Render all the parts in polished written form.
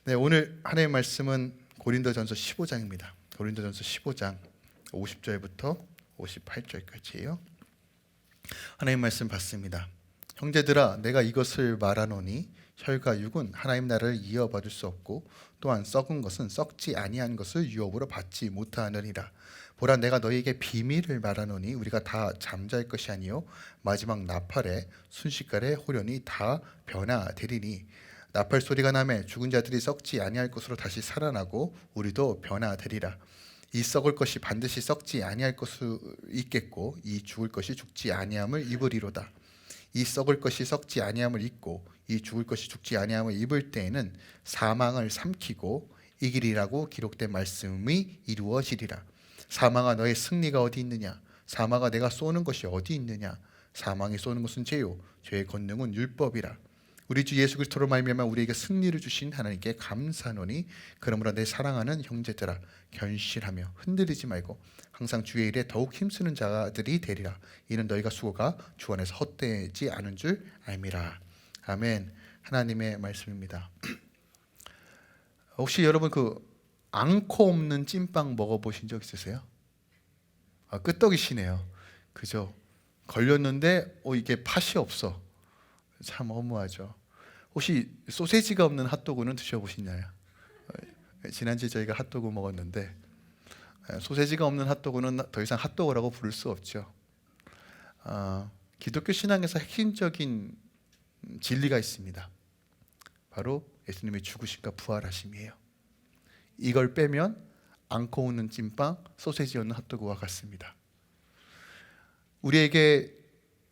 네, 오늘 하나님의 말씀은 고린도전서 15장입니다. 고린도전서 15장 50절부터 58절까지예요. 하나님의 말씀 받습니다. 형제들아, 내가 이것을 말하노니 혈과 육은 하나님 나라를 이어받을 수 없고 또한 썩은 것은 썩지 아니한 것을 유업으로 받지 못하느니라. 보라, 내가 너희에게 비밀을 말하노니 우리가 다 잠잘 것이 아니요 마지막 나팔에 순식간에 호련히 다 변화되리니, 나팔 소리가 나매 죽은 자들이 썩지 아니할 것으로 다시 살아나고 우리도 변화되리라. 이 썩을 것이 반드시 썩지 아니할 것이 있겠고 이 죽을 것이 죽지 아니함을 입으리로다. 이 썩을 것이 썩지 아니함을 입고 이 죽을 것이 죽지 아니함을 입을 때에는 사망을 삼키고 이기리라고 기록된 말씀이 이루어지리라. 사망아, 너의 승리가 어디 있느냐? 사망아, 내가 쏘는 것이 어디 있느냐? 사망이 쏘는 것은 죄요 죄의 권능은 율법이라. 우리 주 예수 그리스도로 말미암아 우리에게 승리를 주신 하나님께 감사하노니, 그러므로 내 사랑하는 형제들아, 견실하며 흔들리지 말고 항상 주의 일에 더욱 힘쓰는 자들이 되리라. 이는 너희가 수고가 주 안에서 헛되지 않은 줄 알미라. 아멘. 하나님의 말씀입니다. 혹시 여러분 앙코 없는 찐빵 먹어보신 적 있으세요? 끄떡이시네요. 그죠? 걸렸는데 이게 팥이 없어. 참 허무하죠. 혹시 소세지가 없는 핫도그는 드셔보셨나요? 지난주에 저희가 핫도그 먹었는데, 소세지가 없는 핫도그는 더 이상 핫도그라고 부를 수 없죠. 기독교 신앙에서 핵심적인 진리가 있습니다. 바로 예수님의 죽으심과 부활하심이에요. 이걸 빼면 앙코 없는 찐빵, 소세지 없는 핫도그와 같습니다. 우리에게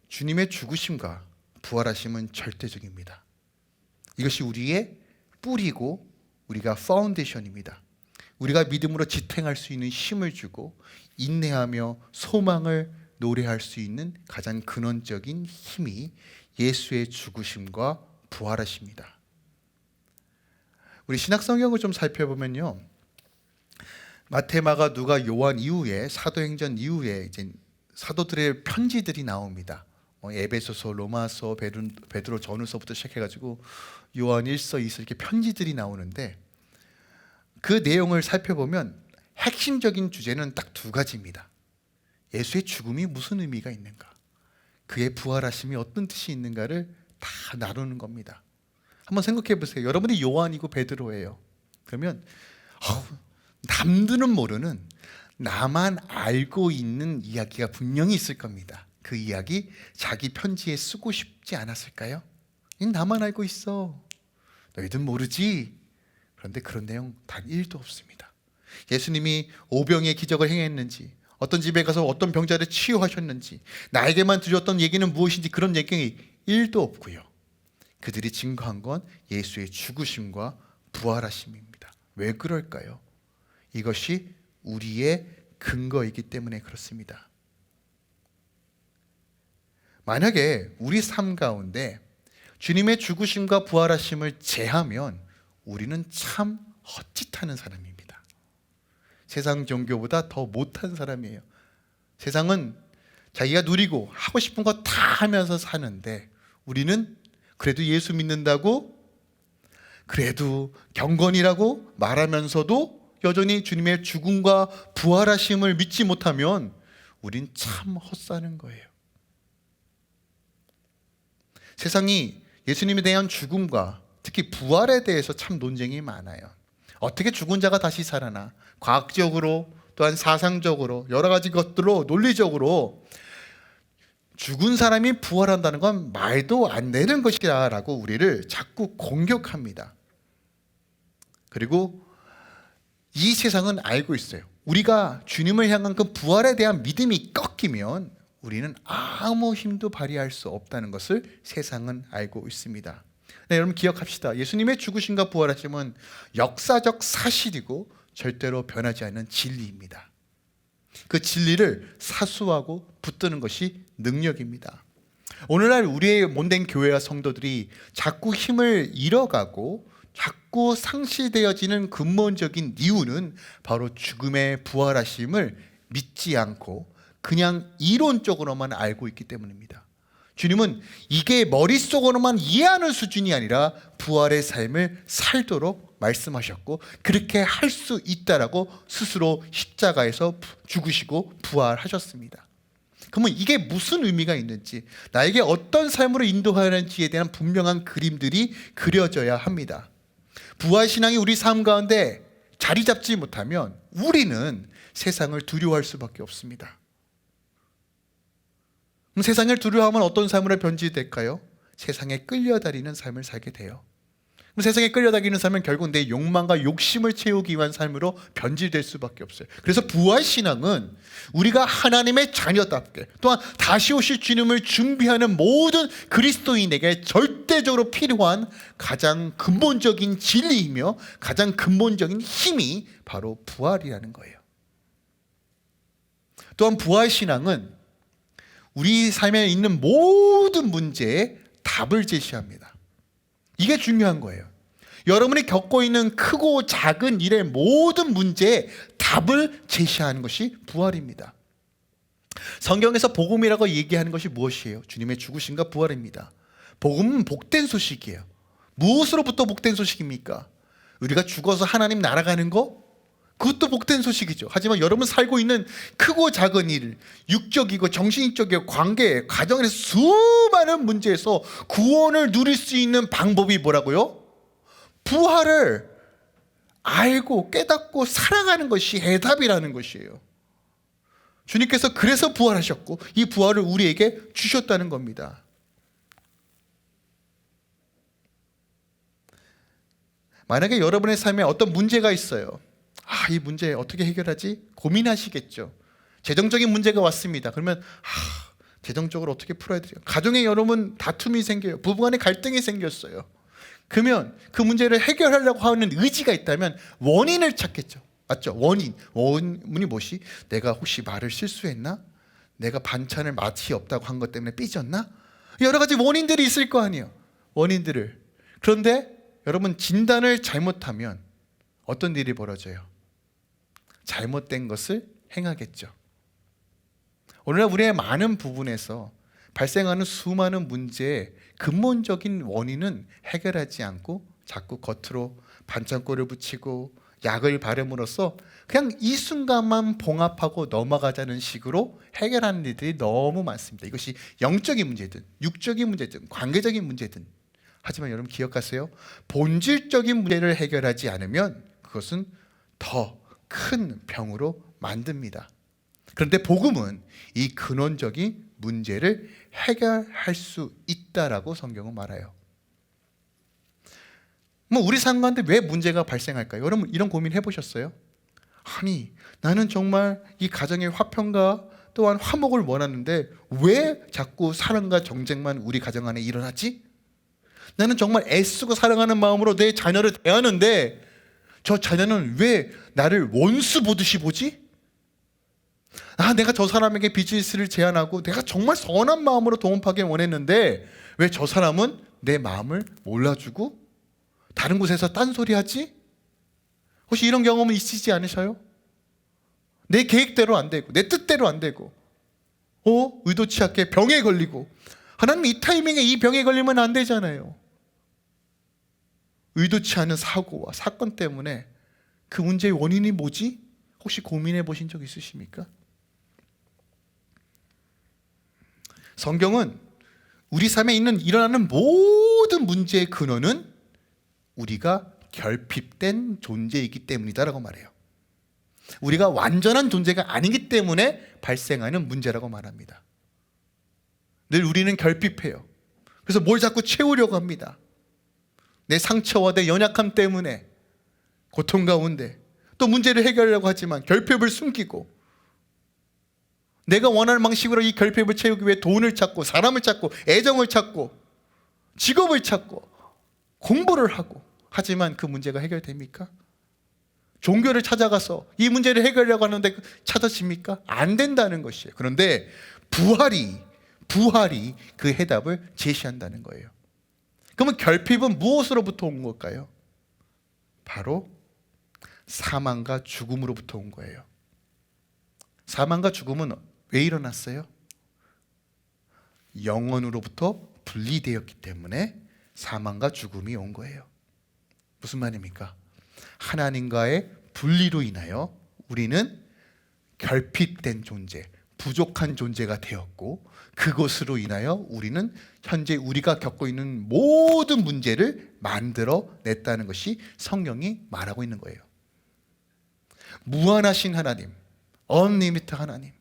주님의 죽으심과 부활하심은 절대적입니다. 이것이 우리의 뿌리고 우리가 파운데이션입니다. 우리가 믿음으로 지탱할 수 있는 힘을 주고 인내하며 소망을 노래할 수 있는 가장 근원적인 힘이 예수의 죽으심과 부활하심입니다. 우리 신약성경을 좀 살펴보면요, 마태, 마가, 누가, 요한 이후에, 사도행전 이후에 이제 사도들의 편지들이 나옵니다. 에베소서, 로마서, 베드로 전후서부터 시작해가지고 요한 1서, 2서 이렇게 편지들이 나오는데, 그 내용을 살펴보면 핵심적인 주제는 딱 두 가지입니다. 예수의 죽음이 무슨 의미가 있는가, 그의 부활하심이 어떤 뜻이 있는가를 다 나누는 겁니다. 한번 생각해 보세요. 여러분이 요한이고 베드로예요. 그러면 남들은 모르는, 나만 알고 있는 이야기가 분명히 있을 겁니다. 그 이야기 자기 편지에 쓰고 싶지 않았을까요? 나만 알고 있어, 너희들은 모르지. 그런데 그런 내용 단 1도 없습니다. 예수님이 오병의 기적을 행했는지, 어떤 집에 가서 어떤 병자를 치유하셨는지, 나에게만 들었던 얘기는 무엇인지, 그런 얘기 1도 없고요. 그들이 증거한 건 예수의 죽으심과 부활하심입니다. 왜 그럴까요? 이것이 우리의 근거이기 때문에 그렇습니다. 만약에 우리 삶 가운데 주님의 죽으심과 부활하심을 제하면 우리는 참 헛짓하는 사람입니다. 세상 종교보다 더 못한 사람이에요. 세상은 자기가 누리고 하고 싶은 거 다 하면서 사는데, 우리는 그래도 예수 믿는다고, 그래도 경건이라고 말하면서도 여전히 주님의 죽음과 부활하심을 믿지 못하면 우린 참 헛사는 거예요. 세상이 예수님에 대한 죽음과 특히 부활에 대해서 참 논쟁이 많아요. 어떻게 죽은 자가 다시 살아나? 과학적으로, 또한 사상적으로, 여러 가지 것들로, 논리적으로 죽은 사람이 부활한다는 건 말도 안 되는 것이다 라고 우리를 자꾸 공격합니다. 그리고 이 세상은 알고 있어요. 우리가 주님을 향한 그 부활에 대한 믿음이 꺾이면 우리는 아무 힘도 발휘할 수 없다는 것을 세상은 알고 있습니다. 네, 여러분 기억합시다. 예수님의 죽으심과 부활하심은 역사적 사실이고 절대로 변하지 않는 진리입니다. 그 진리를 사수하고 붙드는 것이 능력입니다. 오늘날 우리의 못된 교회와 성도들이 자꾸 힘을 잃어가고 자꾸 상실되어지는 근본적인 이유는 바로 죽음의 부활하심을 믿지 않고 그냥 이론적으로만 알고 있기 때문입니다. 주님은 이게 머릿속으로만 이해하는 수준이 아니라 부활의 삶을 살도록 말씀하셨고 그렇게 할 수 있다라고 스스로 십자가에서 죽으시고 부활하셨습니다. 그러면 이게 무슨 의미가 있는지, 나에게 어떤 삶으로 인도하는지에 대한 분명한 그림들이 그려져야 합니다. 부활신앙이 우리 삶 가운데 자리 잡지 못하면 우리는 세상을 두려워할 수밖에 없습니다. 그럼 세상을 두려워하면 어떤 삶으로 변질될까요? 세상에 끌려다니는 삶을 살게 돼요. 그럼 세상에 끌려다니는 삶은 결국 내 욕망과 욕심을 채우기 위한 삶으로 변질될 수밖에 없어요. 그래서 부활신앙은 우리가 하나님의 자녀답게, 또한 다시 오실 주님을 준비하는 모든 그리스도인에게 절대적으로 필요한 가장 근본적인 진리이며 가장 근본적인 힘이 바로 부활이라는 거예요. 또한 부활신앙은 우리 삶에 있는 모든 문제에 답을 제시합니다. 이게 중요한 거예요. 여러분이 겪고 있는 크고 작은 일의 모든 문제에 답을 제시하는 것이 부활입니다. 성경에서 복음이라고 얘기하는 것이 무엇이에요? 주님의 죽으심과 부활입니다. 복음은 복된 소식이에요. 무엇으로부터 복된 소식입니까? 우리가 죽어서 하나님 날아가는 거? 그것도 복된 소식이죠. 하지만 여러분 살고 있는 크고 작은 일, 육적이고 정신적이고 관계, 가정에서 수많은 문제에서 구원을 누릴 수 있는 방법이 뭐라고요? 부활을 알고 깨닫고 살아가는 것이 해답이라는 것이에요. 주님께서 그래서 부활하셨고 이 부활을 우리에게 주셨다는 겁니다. 만약에 여러분의 삶에 어떤 문제가 있어요. 이 문제 어떻게 해결하지? 고민하시겠죠. 재정적인 문제가 왔습니다. 그러면 재정적으로 어떻게 풀어야 되죠? 가정에 여러분 다툼이 생겨요. 부부간에 갈등이 생겼어요. 그러면 그 문제를 해결하려고 하는 의지가 있다면 원인을 찾겠죠. 맞죠? 원인이 무엇이? 내가 혹시 말을 실수했나? 내가 반찬을 맛이 없다고 한 것 때문에 삐졌나? 여러 가지 원인들이 있을 거 아니에요. 원인들을. 그런데 여러분 진단을 잘못하면 어떤 일이 벌어져요? 잘못된 것을 행하겠죠. 오늘날 우리의 많은 부분에서 발생하는 수많은 문제의 근본적인 원인은 해결하지 않고 자꾸 겉으로 반창고를 붙이고 약을 바름으로써 그냥 이 순간만 봉합하고 넘어가자는 식으로 해결하는 일들이 너무 많습니다. 이것이 영적인 문제든 육적인 문제든 관계적인 문제든. 하지만 여러분 기억하세요. 본질적인 문제를 해결하지 않으면 그것은 더 큰 병으로 만듭니다. 그런데 복음은 이 근원적인 문제를 해결할 수 있다라고 성경은 말해요. 우리 삶 가운데 왜 문제가 발생할까요? 여러분 이런 고민 해보셨어요? 아니 나는 정말 이 가정의 화평과 또한 화목을 원하는데 왜 자꾸 사랑과 정쟁만 우리 가정 안에 일어나지? 나는 정말 애쓰고 사랑하는 마음으로 내 자녀를 대하는데 저 자녀는 왜 나를 원수 보듯이 보지? 내가 저 사람에게 비즈니스를 제안하고 내가 정말 선한 마음으로 도움하길 원했는데 왜 저 사람은 내 마음을 몰라주고 다른 곳에서 딴소리 하지? 혹시 이런 경험은 있으시지 않으셔요? 내 계획대로 안 되고 내 뜻대로 안 되고 의도치 않게 병에 걸리고 하나님 이 타이밍에 이 병에 걸리면 안 되잖아요. 의도치 않은 사고와 사건 때문에 그 문제의 원인이 뭐지? 혹시 고민해 보신 적 있으십니까? 성경은 우리 삶에 일어나는 모든 문제의 근원은 우리가 결핍된 존재이기 때문이다라고 말해요. 우리가 완전한 존재가 아니기 때문에 발생하는 문제라고 말합니다. 늘 우리는 결핍해요. 그래서 뭘 자꾸 채우려고 합니다. 내 상처와 내 연약함 때문에 고통 가운데 또 문제를 해결하려고 하지만 결핍을 숨기고 내가 원하는 방식으로 이 결핍을 채우기 위해 돈을 찾고 사람을 찾고 애정을 찾고 직업을 찾고 공부를 하고 하지만 그 문제가 해결됩니까? 종교를 찾아가서 이 문제를 해결하려고 하는데 찾아집니까? 안 된다는 것이에요. 그런데 부활이 그 해답을 제시한다는 거예요. 그러면 결핍은 무엇으로부터 온 걸까요? 바로 사망과 죽음으로부터 온 거예요. 사망과 죽음은 왜 일어났어요? 영혼으로부터 분리되었기 때문에 사망과 죽음이 온 거예요. 무슨 말입니까? 하나님과의 분리로 인하여 우리는 결핍된 존재, 부족한 존재가 되었고, 그것으로 인하여 우리는 현재 우리가 겪고 있는 모든 문제를 만들어냈다는 것이 성경이 말하고 있는 거예요. 무한하신 하나님, 언리미트 하나님,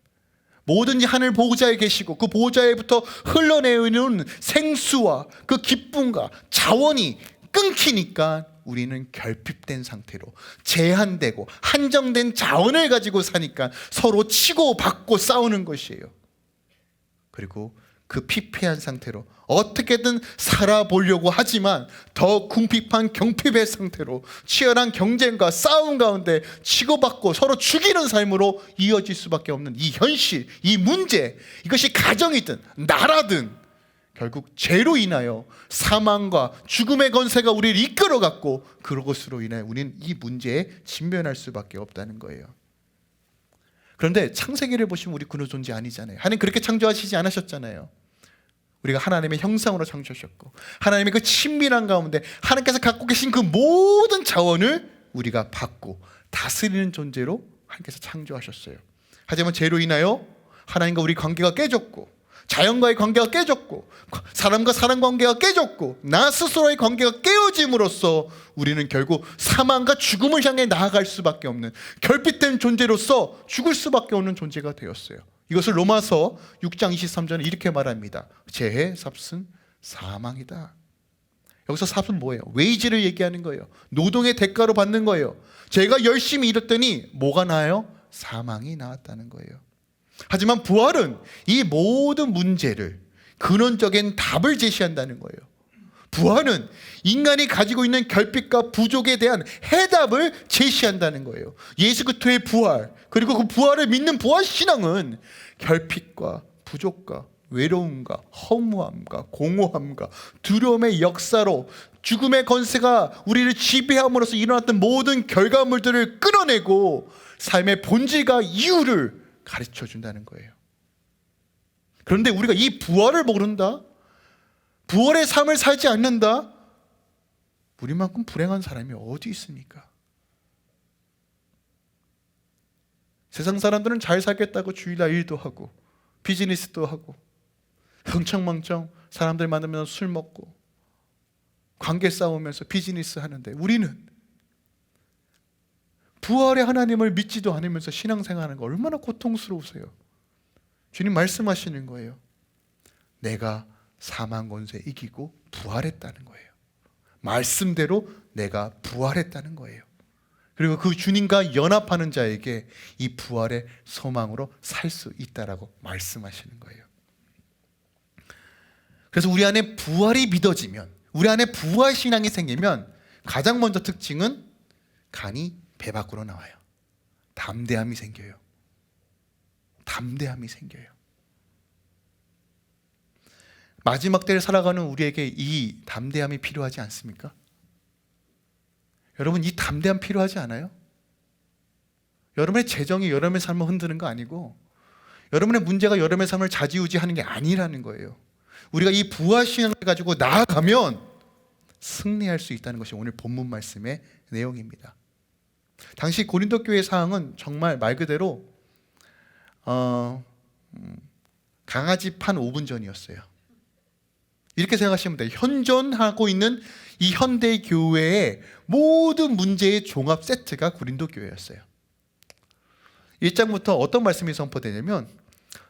뭐든지 하늘 보호자에 계시고 그 보호자에부터 흘러내오는 생수와 그 기쁨과 자원이 끊기니까 우리는 결핍된 상태로 제한되고 한정된 자원을 가지고 사니까 서로 치고 받고 싸우는 것이에요. 그리고 그 피폐한 상태로 어떻게든 살아보려고 하지만 더 궁핍한 경핍의 상태로 치열한 경쟁과 싸움 가운데 치고받고 서로 죽이는 삶으로 이어질 수밖에 없는 이 현실, 이 문제, 이것이 가정이든 나라든 결국 죄로 인하여 사망과 죽음의 권세가 우리를 이끌어갔고, 그것으로 인해 우리는 이 문제에 직면할 수밖에 없다는 거예요. 그런데 창세기를 보시면 우리 그런 존재 아니잖아요. 하나님 그렇게 창조하시지 않으셨잖아요. 우리가 하나님의 형상으로 창조하셨고, 하나님의 그 친밀한 가운데 하나님께서 갖고 계신 그 모든 자원을 우리가 받고 다스리는 존재로 하나님께서 창조하셨어요. 하지만 죄로 인하여 하나님과 우리 관계가 깨졌고, 자연과의 관계가 깨졌고, 사람과 사람 관계가 깨졌고, 나 스스로의 관계가 깨어짐으로써 우리는 결국 사망과 죽음을 향해 나아갈 수밖에 없는 결핍된 존재로서 죽을 수밖에 없는 존재가 되었어요. 이것을 로마서 6장 23절에 이렇게 말합니다. 죄의 삽은 사망이다. 여기서 삽은 뭐예요? 웨이지를 얘기하는 거예요. 노동의 대가로 받는 거예요. 제가 열심히 일했더니 뭐가 나요? 사망이 나왔다는 거예요. 하지만 부활은 이 모든 문제를 근원적인 답을 제시한다는 거예요. 부활은 인간이 가지고 있는 결핍과 부족에 대한 해답을 제시한다는 거예요. 예수 그리스도의 부활, 그리고 그 부활을 믿는 부활 신앙은 결핍과 부족과 외로움과 허무함과 공허함과 두려움의 역사로 죽음의 권세가 우리를 지배함으로써 일어났던 모든 결과물들을 끌어내고 삶의 본질과 이유를 가르쳐 준다는 거예요. 그런데 우리가 이 부활을 모른다, 부활의 삶을 살지 않는다, 우리만큼 불행한 사람이 어디 있습니까? 세상 사람들은 잘 살겠다고 주일날 일도 하고 비즈니스도 하고 흥청망청 사람들 만나면 술 먹고 관계 싸우면서 비즈니스 하는데, 우리는 부활의 하나님을 믿지도 않으면서 신앙생활하는 거 얼마나 고통스러우세요. 주님 말씀하시는 거예요. 내가 사망 권세 이기고 부활했다는 거예요. 말씀대로 내가 부활했다는 거예요. 그리고 그 주님과 연합하는 자에게 이 부활의 소망으로 살 수 있다라고 말씀하시는 거예요. 그래서 우리 안에 부활이 믿어지면, 우리 안에 부활 신앙이 생기면 가장 먼저 특징은 간이 배 밖으로 나와요. 담대함이 생겨요. 담대함이 생겨요. 마지막 때를 살아가는 우리에게 이 담대함이 필요하지 않습니까? 여러분, 이 담대함 필요하지 않아요? 여러분의 재정이 여러분의 삶을 흔드는 거 아니고, 여러분의 문제가 여러분의 삶을 좌지우지하는 게 아니라는 거예요. 우리가 이 부활신앙을 가지고 나아가면 승리할 수 있다는 것이 오늘 본문 말씀의 내용입니다. 당시 고린도 교회 상황은 정말 말 그대로 강아지 판 5분 전이었어요. 이렇게 생각하시면 돼요. 현존하고 있는 이 현대 교회의 모든 문제의 종합 세트가 고린도 교회였어요. 1장부터 어떤 말씀이 선포되냐면,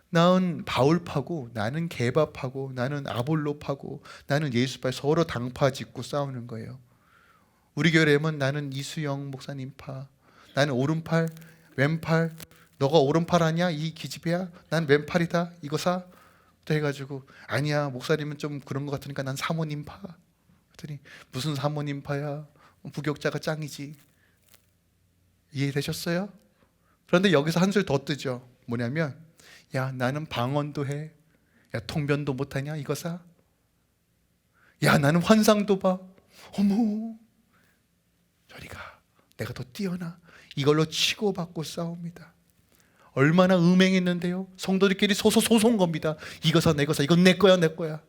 나는 바울파고, 나는 게바파고, 나는 아볼로파고, 나는 예수파, 서로 당파 짓고 싸우는 거예요. 우리 교회라면 나는 이수영 목사님파, 나는 오른팔, 왼팔, 너가 오른팔 아니야? 이 기집애야? 난 왼팔이다. 이거 사? 또 해가지고, 아니야, 목사님은 좀 그런 것 같으니까 난 사모님파. 그랬더니 무슨 사모님파야? 부격자가 짱이지. 이해되셨어요? 그런데 여기서 한술 더 뜨죠. 뭐냐면, 야, 나는 방언도 해. 야, 통변도 못하냐? 이거 사? 야, 나는 환상도 봐. 어머, 저리 가. 내가 더 뛰어나. 이걸로 치고받고 싸웁니다. 얼마나 음행했는데요. 성도들끼리 소송 겁니다. 이거 사, 내 거 사. 이건 내 거야, 내 거야.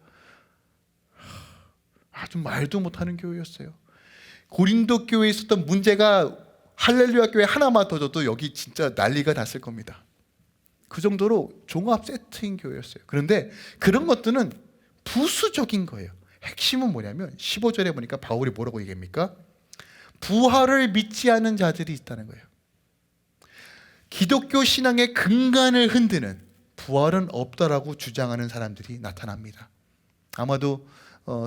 아주 말도 못하는 교회였어요. 고린도 교회에 있었던 문제가 할렐루야 교회 하나만 더 져도 여기 진짜 난리가 났을 겁니다. 그 정도로 종합 세트인 교회였어요. 그런데 그런 것들은 부수적인 거예요. 핵심은 뭐냐면 15절에 보니까 바울이 뭐라고 얘기합니까? 부활을 믿지 않는 자들이 있다는 거예요. 기독교 신앙의 근간을 흔드는 부활은 없다라고 주장하는 사람들이 나타납니다. 아마도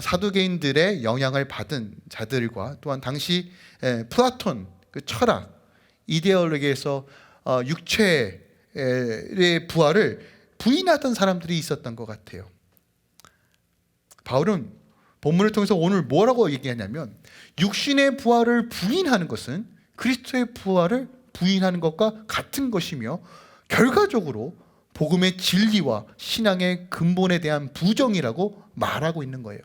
사두개인들의 영향을 받은 자들과 또한 당시 플라톤 그 철학 이데올로기에서 육체의 부활을 부인하던 사람들이 있었던 것 같아요. 바울은 본문을 통해서 오늘 뭐라고 얘기하냐면 육신의 부활을 부인하는 것은 그리스도의 부활을 부인하는 것과 같은 것이며 결과적으로 복음의 진리와 신앙의 근본에 대한 부정이라고 말하고 있는 거예요.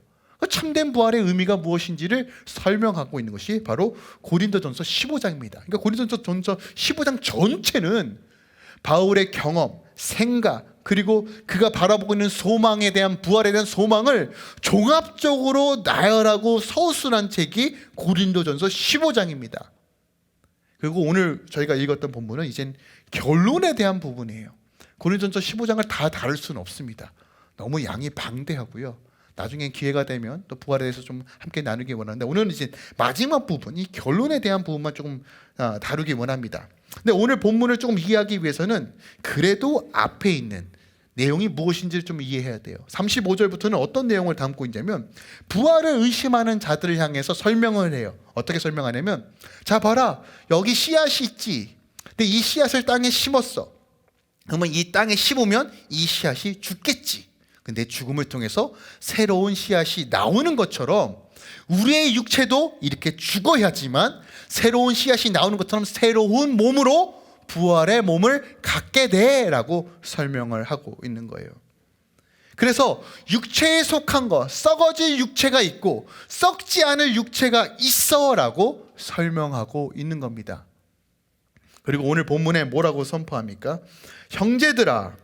참된 부활의 의미가 무엇인지를 설명하고 있는 것이 바로 고린도전서 15장입니다. 그러니까 고린도전서 15장 전체는 바울의 경험, 생각, 그리고 그가 바라보고 있는 소망에 대한 부활에 대한 소망을 종합적으로 나열하고 서술한 책이 고린도전서 15장입니다. 그리고 오늘 저희가 읽었던 본문은 이젠 결론에 대한 부분이에요. 고린도전서 15장을 다 다룰 수는 없습니다. 너무 양이 방대하고요. 나중에 기회가 되면 또 부활에 대해서 좀 함께 나누기 원하는데 오늘은 이제 마지막 부분, 이 결론에 대한 부분만 조금 다루기 원합니다. 근데 오늘 본문을 조금 이해하기 위해서는 그래도 앞에 있는 내용이 무엇인지를 좀 이해해야 돼요. 35절부터는 어떤 내용을 담고 있냐면 부활을 의심하는 자들을 향해서 설명을 해요. 어떻게 설명하냐면 자 봐라, 여기 씨앗이 있지. 근데 이 씨앗을 땅에 심었어. 그러면 이 땅에 심으면 이 씨앗이 죽겠지. 근데 죽음을 통해서 새로운 씨앗이 나오는 것처럼 우리의 육체도 이렇게 죽어야지만 새로운 씨앗이 나오는 것처럼 새로운 몸으로 부활의 몸을 갖게 돼라고 설명을 하고 있는 거예요. 그래서 육체에 속한 것, 썩어질 육체가 있고 썩지 않을 육체가 있어라고 설명하고 있는 겁니다. 그리고 오늘 본문에 뭐라고 선포합니까? 형제들아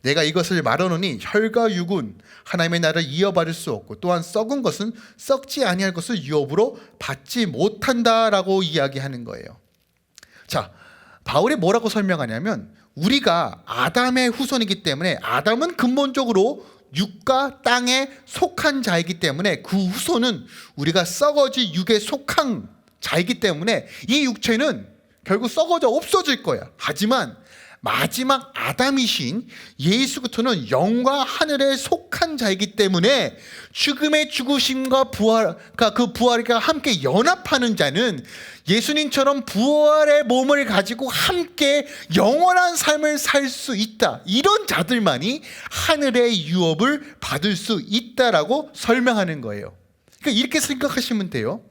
내가 이것을 말하노니 혈과 육은 하나님의 나라를 이어받을 수 없고 또한 썩은 것은 썩지 아니할 것을 유업으로 받지 못한다라고 이야기하는 거예요. 자, 바울이 뭐라고 설명하냐면 우리가 아담의 후손이기 때문에 아담은 근본적으로 육과 땅에 속한 자이기 때문에 그 후손은 우리가 썩어질 육에 속한 자이기 때문에 이 육체는 결국 썩어져 없어질 거야. 하지만 마지막 아담이신 예수부터는 영과 하늘에 속한 자이기 때문에 죽음의 죽으심과 부활, 그 부활과 함께 연합하는 자는 예수님처럼 부활의 몸을 가지고 함께 영원한 삶을 살 수 있다. 이런 자들만이 하늘의 유업을 받을 수 있다라고 설명하는 거예요. 그러니까 이렇게 생각하시면 돼요.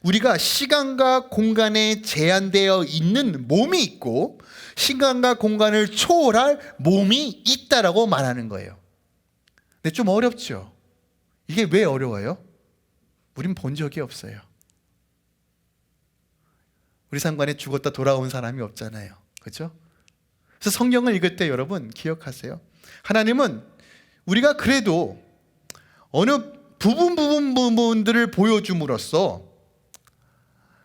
우리가 시간과 공간에 제한되어 있는 몸이 있고 시간과 공간을 초월할 몸이 있다라고 말하는 거예요. 근데 좀 어렵죠. 이게 왜 어려워요? 우린 본 적이 없어요. 우리 상관에 죽었다 돌아온 사람이 없잖아요. 그렇죠? 그래서 성경을 읽을 때 여러분 기억하세요. 하나님은 우리가 그래도 어느 부분들을 보여줌으로써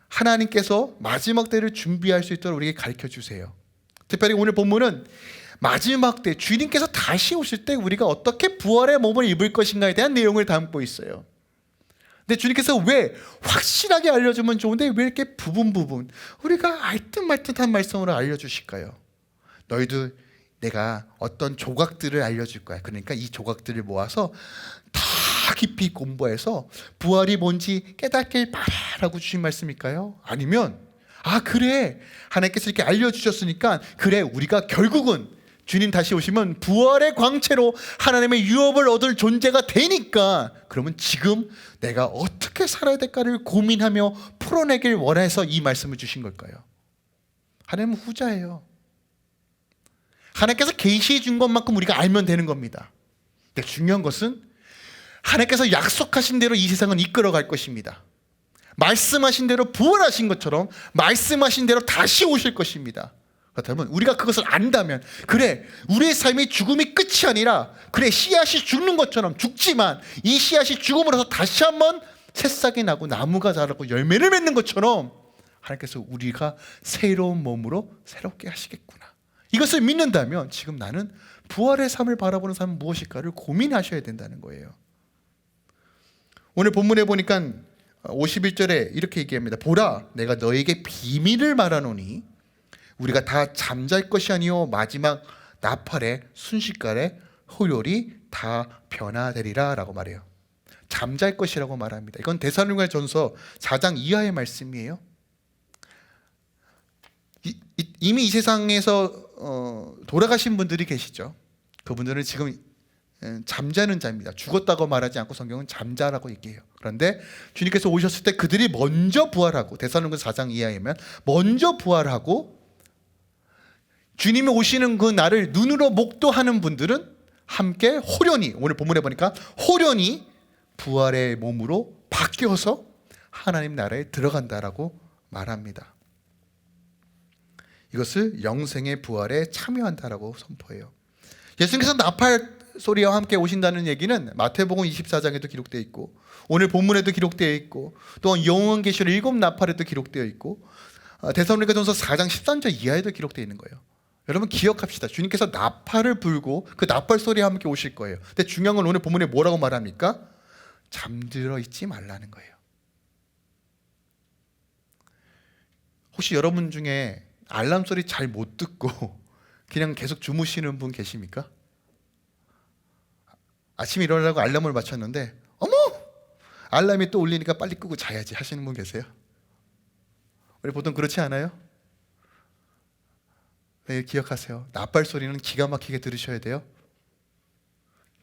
하나님께서 마지막 때를 준비할 수 있도록 우리에게 가르쳐 주세요. 특별히 오늘 본문은 마지막 때 주님께서 다시 오실 때 우리가 어떻게 부활의 몸을 입을 것인가에 대한 내용을 담고 있어요. 근데 주님께서 왜 확실하게 알려주면 좋은데 왜 이렇게 부분 우리가 알듯말듯한 말씀으로 알려주실까요? 너희들 내가 어떤 조각들을 알려줄 거야. 그러니까 이 조각들을 모아서 다 깊이 공부해서 부활이 뭔지 깨닫길 바라라고 주신 말씀일까요? 아니면 그래 하나님께서 이렇게 알려주셨으니까 그래 우리가 결국은 주님 다시 오시면 부활의 광채로 하나님의 유업을 얻을 존재가 되니까 그러면 지금 내가 어떻게 살아야 될까를 고민하며 풀어내길 원해서 이 말씀을 주신 걸까요? 하나님은 후자예요. 하나님께서 계시해 준 것만큼 우리가 알면 되는 겁니다. 근데 중요한 것은 하나님께서 약속하신 대로 이 세상은 이끌어갈 것입니다. 말씀하신 대로 부활하신 것처럼 말씀하신 대로 다시 오실 것입니다. 그렇다면 우리가 그것을 안다면, 그래, 우리의 삶이 죽음이 끝이 아니라, 그래, 씨앗이 죽는 것처럼 죽지만 이 씨앗이 죽음으로써 다시 한번 새싹이 나고 나무가 자라고 열매를 맺는 것처럼 하나님께서 우리가 새로운 몸으로 새롭게 하시겠구나. 이것을 믿는다면 지금 나는 부활의 삶을 바라보는 삶은 무엇일까를 고민하셔야 된다는 거예요. 오늘 본문에 보니까 51절에 이렇게 얘기합니다. 보라, 내가 너에게 비밀을 말하노니 우리가 다 잠잘 것이 아니요 마지막 나팔에 순식간에 홀요리 다 변화되리라 라고 말해요. 잠잘 것이라고 말합니다. 이건 데살로니가전서 4장 이하의 말씀이에요. 이미 이 세상에서 돌아가신 분들이 계시죠. 그분들은 지금 잠자는 자입니다. 죽었다고 말하지 않고 성경은 잠자라고 얘기해요. 그런데 주님께서 오셨을 때 그들이 먼저 부활하고, 데살로니가서 4장 이하이면 먼저 부활하고 주님이 오시는 그 날을 눈으로 목도하는 분들은 함께 호련히, 오늘 본문에 보니까 호련히 부활의 몸으로 바뀌어서 하나님 나라에 들어간다라고 말합니다. 이것을 영생의 부활에 참여한다라고 선포해요. 예수님께서 나팔 소리와 함께 오신다는 얘기는 마태복음 24장에도 기록되어 있고, 오늘 본문에도 기록되어 있고, 또한 요한계시록 7 나팔에도 기록되어 있고, 데살로니가전서 4장 13절 이하에도 기록되어 있는 거예요. 여러분 기억합시다. 주님께서 나팔을 불고 그 나팔 소리와 함께 오실 거예요. 근데 중요한 건 오늘 본문에 뭐라고 말합니까? 잠들어 있지 말라는 거예요. 혹시 여러분 중에 알람 소리 잘 못 듣고 그냥 계속 주무시는 분 계십니까? 아침에 일어나려고 알람을 맞췄는데 어머! 알람이 또 울리니까 빨리 끄고 자야지 하시는 분 계세요? 우리 보통 그렇지 않아요? 네, 기억하세요. 나팔 소리는 기가 막히게 들으셔야 돼요.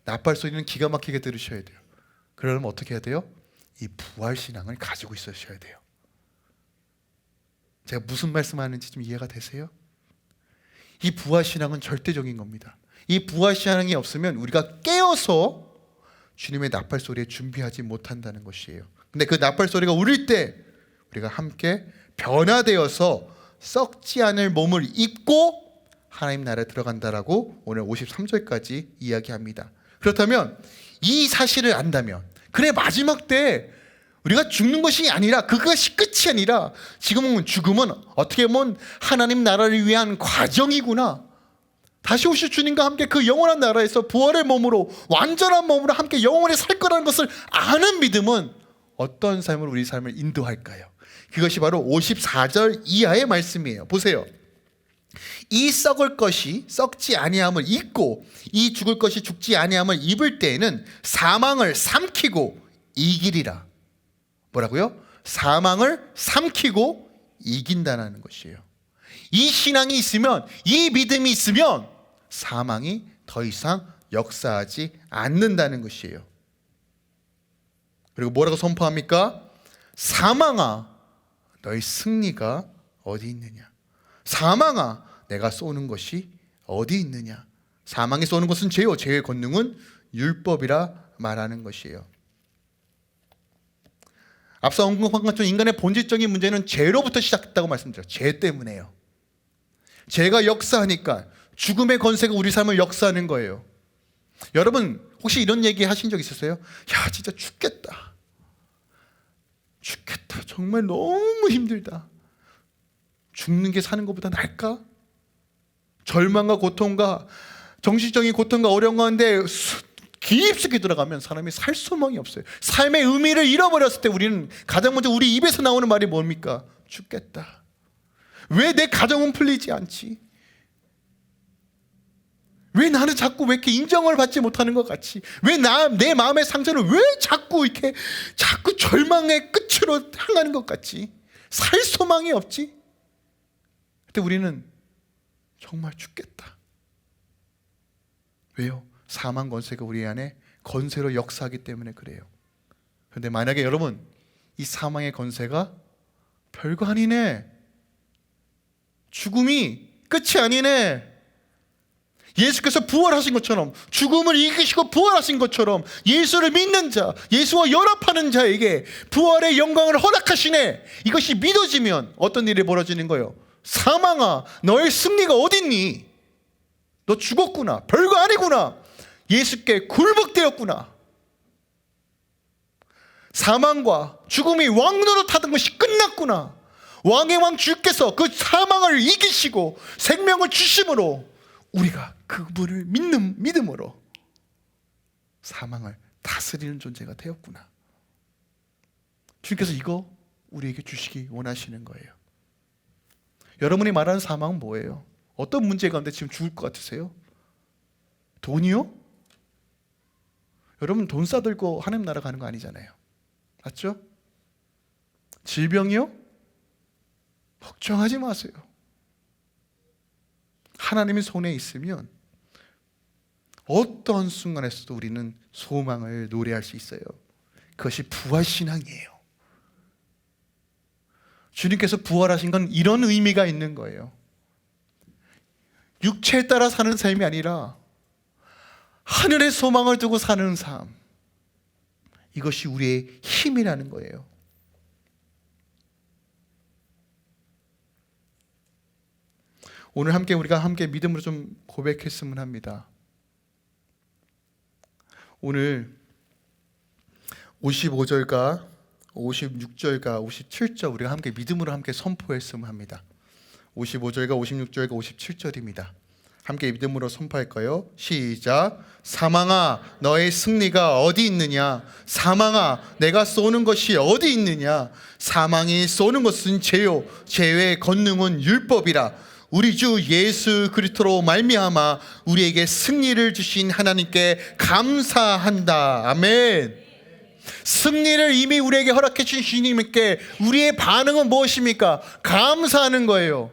나팔 소리는 기가 막히게 들으셔야 돼요. 그러려면 어떻게 해야 돼요? 이 부활신앙을 가지고 있으셔야 돼요. 제가 무슨 말씀하는지 좀 이해가 되세요? 이 부활신앙은 절대적인 겁니다. 이 부활신앙이 없으면 우리가 깨어서 주님의 나팔 소리에 준비하지 못한다는 것이에요. 근데 그 나팔 소리가 울릴 때 우리가 함께 변화되어서 썩지 않을 몸을 입고 하나님 나라에 들어간다라고 오늘 53절까지 이야기합니다. 그렇다면 이 사실을 안다면, 그래, 마지막 때 우리가 죽는 것이 아니라, 그것이 끝이 아니라 지금은 죽음은 어떻게 보면 하나님 나라를 위한 과정이구나, 다시 오실 주님과 함께 그 영원한 나라에서 부활의 몸으로, 완전한 몸으로 함께 영원히 살 거라는 것을 아는 믿음은 어떤 삶으로 우리 삶을 인도할까요? 그것이 바로 54절 이하의 말씀이에요. 보세요. 이 썩을 것이 썩지 아니함을 입고 이 죽을 것이 죽지 아니함을 입을 때에는 사망을 삼키고 이기리라. 뭐라고요? 사망을 삼키고 이긴다는 것이에요. 이 신앙이 있으면, 이 믿음이 있으면 사망이 더 이상 역사하지 않는다는 것이에요. 그리고 뭐라고 선포합니까? 사망아, 너의 승리가 어디 있느냐? 사망아, 내가 쏘는 것이 어디 있느냐? 사망이 쏘는 것은 죄요, 죄의 권능은 율법이라 말하는 것이에요. 앞서 언급한 것처럼 인간의 본질적인 문제는 죄로부터 시작했다고 말씀드렸죠. 죄 때문에요. 죄가 역사하니까 죽음의 권세가 우리 삶을 역사하는 거예요. 여러분 혹시 이런 얘기 하신 적 있으세요? 야, 진짜 죽겠다. 죽겠다. 정말 너무 힘들다. 죽는 게 사는 것보다 나을까? 절망과 고통과 정신적인 고통과 어려운 가운데 깊숙이 들어가면 사람이 살 소망이 없어요. 삶의 의미를 잃어버렸을 때 우리는 가장 먼저 우리 입에서 나오는 말이 뭡니까? 죽겠다. 왜 내 가정은 풀리지 않지? 왜 나는 자꾸 왜 이렇게 인정을 받지 못하는 것 같지? 왜 내 마음의 상처는 왜 자꾸 절망의 끝으로 향하는 것 같지? 살 소망이 없지? 그때 우리는 정말 죽겠다. 왜요? 사망 권세가 우리 안에 권세로 역사하기 때문에 그래요. 그런데 만약에 여러분 이 사망의 권세가 별거 아니네, 죽음이 끝이 아니네, 예수께서 부활하신 것처럼, 죽음을 이기시고 부활하신 것처럼 예수를 믿는 자, 예수와 연합하는 자에게 부활의 영광을 허락하시네, 이것이 믿어지면 어떤 일이 벌어지는 거예요? 사망아, 너의 승리가 어딨니? 너 죽었구나. 별거 아니구나. 예수께 굴복되었구나. 사망과 죽음이 왕노릇하던 것이 끝났구나. 왕의 왕 주께서 그 사망을 이기시고 생명을 주심으로 우리가 그분을 믿는 믿음으로 사망을 다스리는 존재가 되었구나. 주님께서 이거 우리에게 주시기 원하시는 거예요. 여러분이 말하는 사망은 뭐예요? 어떤 문제 가운데 지금 죽을 것 같으세요? 돈이요? 여러분 돈 싸들고 하나님 나라 가는 거 아니잖아요. 맞죠? 질병이요? 걱정하지 마세요. 하나님의 손에 있으면 어떤 순간에서도 우리는 소망을 노래할 수 있어요. 그것이 부활신앙이에요. 주님께서 부활하신 건 이런 의미가 있는 거예요. 육체에 따라 사는 삶이 아니라 하늘의 소망을 두고 사는 삶, 이것이 우리의 힘이라는 거예요. 오늘 우리가 함께 믿음으로 좀 고백했으면 합니다. 오늘 55절과 56절과 57절 우리가 함께 믿음으로 함께 선포했으면 합니다. 55절과 56절과 57절입니다. 함께 믿음으로 선포할까요? 시작. 사망아, 너의 승리가 어디 있느냐? 사망아, 내가 쏘는 것이 어디 있느냐? 사망이 쏘는 것은 죄요, 죄의 권능은 율법이라. 우리 주 예수 그리스도로 말미암아 우리에게 승리를 주신 하나님께 감사한다. 아멘. 승리를 이미 우리에게 허락해 주신 주님께 우리의 반응은 무엇입니까? 감사하는 거예요.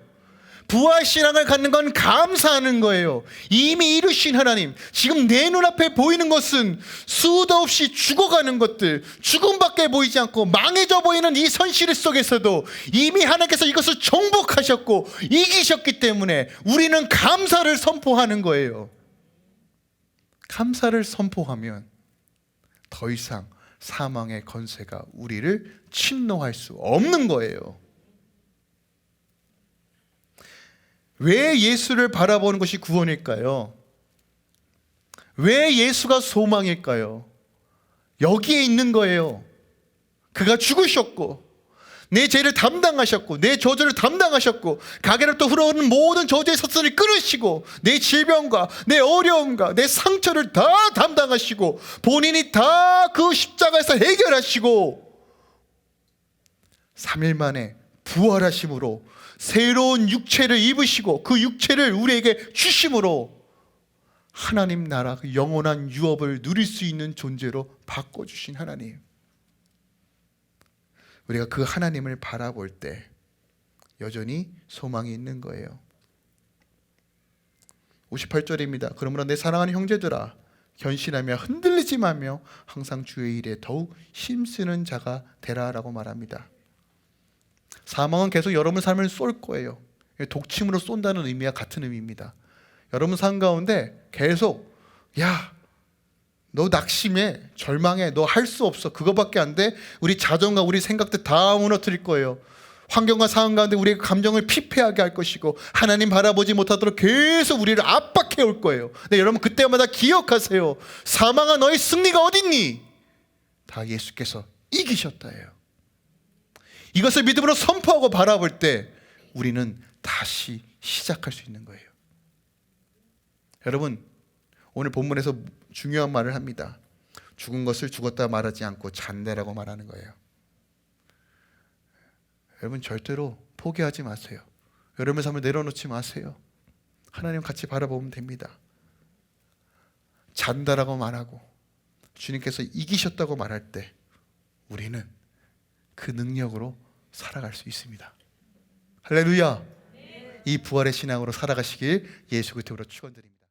부활신앙을 갖는 건 감사하는 거예요. 이미 이루신 하나님, 지금 내 눈앞에 보이는 것은 수도 없이 죽어가는 것들, 죽음밖에 보이지 않고 망해져 보이는 이 현실 속에서도 이미 하나님께서 이것을 정복하셨고 이기셨기 때문에 우리는 감사를 선포하는 거예요. 감사를 선포하면 더 이상 사망의 권세가 우리를 침노할 수 없는 거예요. 왜 예수를 바라보는 것이 구원일까요? 왜 예수가 소망일까요? 여기에 있는 거예요. 그가 죽으셨고 내 죄를 담당하셨고 내 저주를 담당하셨고 가게로부터 흘러오는 모든 저주의 섭선을 끊으시고 내 질병과 내 어려움과 내 상처를 다 담당하시고 본인이 다 그 십자가에서 해결하시고 3일 만에 부활하심으로 새로운 육체를 입으시고 그 육체를 우리에게 주심으로 하나님 나라 그 영원한 유업을 누릴 수 있는 존재로 바꿔주신 하나님, 우리가 그 하나님을 바라볼 때 여전히 소망이 있는 거예요. 58절입니다. 그러므로 내 사랑하는 형제들아, 견실하며 흔들리지 마며 항상 주의 일에 더욱 힘쓰는 자가 되라라고 말합니다. 사망은 계속 여러분 삶을 쏠 거예요. 독침으로 쏜다는 의미와 같은 의미입니다. 여러분 삶 가운데 계속 너 낙심해, 절망해, 너 할 수 없어, 그거밖에 안 돼, 우리 자존과 우리 생각들 다 무너뜨릴 거예요. 환경과 상황 가운데 우리의 감정을 피폐하게 할 것이고 하나님 바라보지 못하도록 계속 우리를 압박해 올 거예요. 근데 여러분 그때마다 기억하세요. 사망아, 너의 승리가 어딨니? 다 예수께서 이기셨다예요. 이것을 믿음으로 선포하고 바라볼 때 우리는 다시 시작할 수 있는 거예요. 여러분, 오늘 본문에서 중요한 말을 합니다. 죽은 것을 죽었다 말하지 않고 잔다라고 말하는 거예요. 여러분 절대로 포기하지 마세요. 여러분의 삶을 내려놓지 마세요. 하나님 같이 바라보면 됩니다. 잔다라고 말하고 주님께서 이기셨다고 말할 때 우리는 그 능력으로 살아갈 수 있습니다. 할렐루야. 이 부활의 신앙으로 살아가시길 예수 그리스도로 축원드립니다.